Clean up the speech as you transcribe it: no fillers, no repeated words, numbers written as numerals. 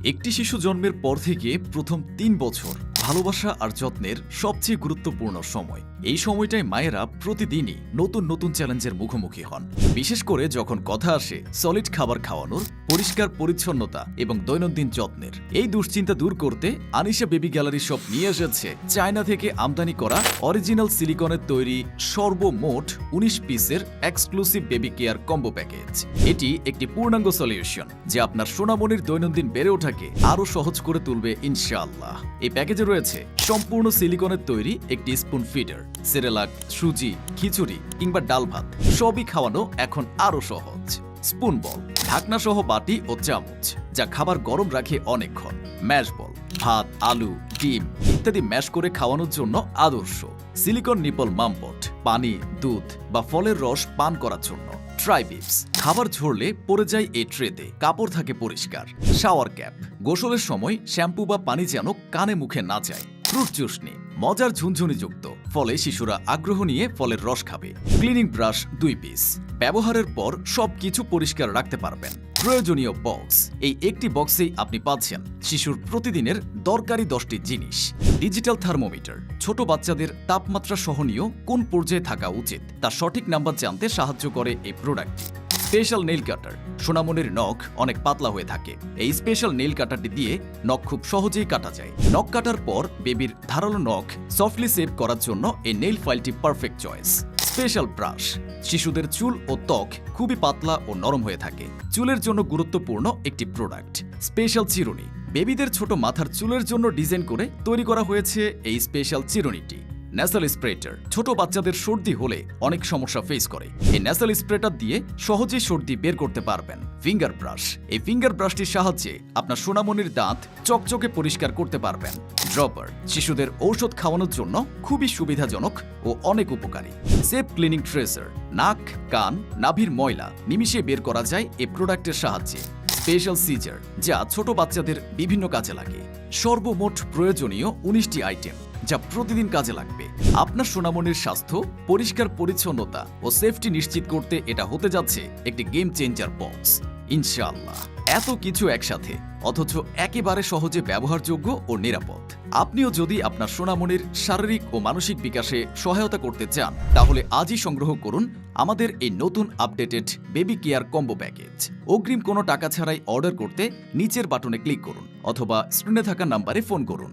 একটি শিশু জন্মের পর থেকে প্রথম ৩ বছর ভালোবাসা আর যত্নের সবচেয়ে গুরুত্বপূর্ণ সময়। এই সময়টায় মায়েরা প্রতিদিনই নতুন নতুন চ্যালেঞ্জের মুখোমুখি হন, বিশেষ করে যখন কথা আসে সলিড খাবার খাওয়ানোর, পরিষ্কার পরিচ্ছন্নতা এবং দৈনন্দিন যত্নের। এই দুশ্চিন্তা দূর করতে আনিশা বেবি গ্যালারি শপ নিয়ে এসেছে চায়না থেকে আমদানি করা অরিজিনাল সিলিকনের তৈরি সর্বমোট ১৯ পিসের exclusive baby care combo package. এটি একটি পূর্ণাঙ্গ সলিউশন যা আপনার সোনামণির দৈনন্দিন বেড়ে ওঠাকে আরও সহজ করে তুলবে ইনশাআল্লাহ। এই প্যাকেজে রয়েছে সম্পূর্ণ সিলিকনের তৈরি একটি স্পুন ফিডার, সেরেলাক, সুজি, খিচুড়ি কিংবা ডাল ভাত সবই খাওয়ানো এখন আরও সহজ। স্পুন বল, ঢাকনা সহ বাটি ও চামচ যা খাবার গরম রাখে অনেকক্ষণ। ম্যাশ বল, ভাত, আলু, ডিম ইত্যাদি ম্যাশ করে খাওয়ানোর জন্য আদর্শ। সিলিকন নিপল মামপট, পানি, দুধ বা ফলের রস পান করার জন্য। ট্রাইবিপস, খাবার ঝরলে পড়ে যায় এই ট্রেতে, কাপড় থাকে পরিষ্কার। শাওয়ার ক্যাপ, গোসলের সময় শ্যাম্পু বা পানি যেন কানে মুখে না যায়। ফ্রুট চুষনি, মজার ঝুনঝুনিযুক্ত, ফলে শিশুরা আগ্রহ নিয়ে ফলের রস খাবে। ক্লিনিং ব্রাশ ২ পিস, ব্যবহারের পর সবকিছু পরিষ্কার রাখতে পারবেন। প্রয়োজনীয় বক্স, এই একটি বক্সেই আপনি পাচ্ছেন শিশুর প্রতিদিনের দরকারি 10টি জিনিস। ডিজিটাল থার্মোমিটার, ছোট বাচ্চাদের তাপমাত্রা সহনীয় কোন পর্যায়ে থাকা উচিত তা সঠিক নাম্বার জানতে সাহায্য করে এই প্রোডাক্টটি। স্পেশাল নেইল কাটার, সোনামণির নখ অনেক পাতলা হয়ে থাকে, এই স্পেশাল নেইল কাটারটি দিয়ে নখ খুব সহজেই কাটা যায়। নখ কাটার পর বেবির ধারালো নখ সফটলি সেভ করার জন্য এই নেইল ফাইলটি পারফেক্ট চয়েস। স্পেশাল ব্রাশ, শিশুদের চুল ও ত্বক খুবই পাতলা ও নরম হয়ে থাকে, চুলের জন্য গুরুত্বপূর্ণ একটি প্রোডাক্ট। স্পেশাল চিরুনি, বেবিদের ছোট মাথার চুলের জন্য ডিজাইন করে তৈরি করা হয়েছে এই স্পেশাল চিরুনিটি। ন্যাসাল স্প্রেটার, ছোট বাচ্চাদের সর্দি হলে অনেক সমস্যা ফেস করে, এই ন্যাসাল স্প্রেটার দিয়ে সহজেই সর্দি বের করতে পারবেন। ফিঙ্গার ব্রাশ, এই ফিঙ্গার ব্রাশটির সাহায্যে আপনার সোনামণির দাঁত চকচকে পরিষ্কার করতে পারবেন। ড্রপার, শিশুদের ঔষধ খাওয়ানোর জন্য খুবই সুবিধাজনক ও অনেক উপকারী। সেফ ক্লিনিং ট্রেসার, নাক, কান, নাভির ময়লা নিমিষে বের করা যায় এই প্রোডাক্টের সাহায্যে। স্পেশাল সিজার, যা ছোট বাচ্চাদের বিভিন্ন কাজে লাগে। সর্বমোট প্রয়োজনীয় ১৯টি আইটেম যা প্রতিদিন কাজে লাগবে। আপনার সোনামণির স্বাস্থ্য, পরিষ্কার পরিচ্ছন্নতা ও সেফটি নিশ্চিত করতে এটা হতে যাচ্ছে একটি গেম চেঞ্জার বক্স ইনশাআল্লাহ। এত কিছু একসাথে, অথচ একেবারে সহজে ব্যবহারযোগ্য ও নিরাপদ। আপনিও যদি আপনার সোনামণির শারীরিক ও মানসিক বিকাশে সহায়তা করতে চান, তাহলে আজই সংগ্রহ করুন আমাদের এই নতুন updated baby care combo package. অগ্রিম কোনো টাকা ছাড়াই অর্ডার করতে নিচের বাটনে ক্লিক করুন অথবা স্ক্রিনে থাকা নাম্বারে ফোন করুন।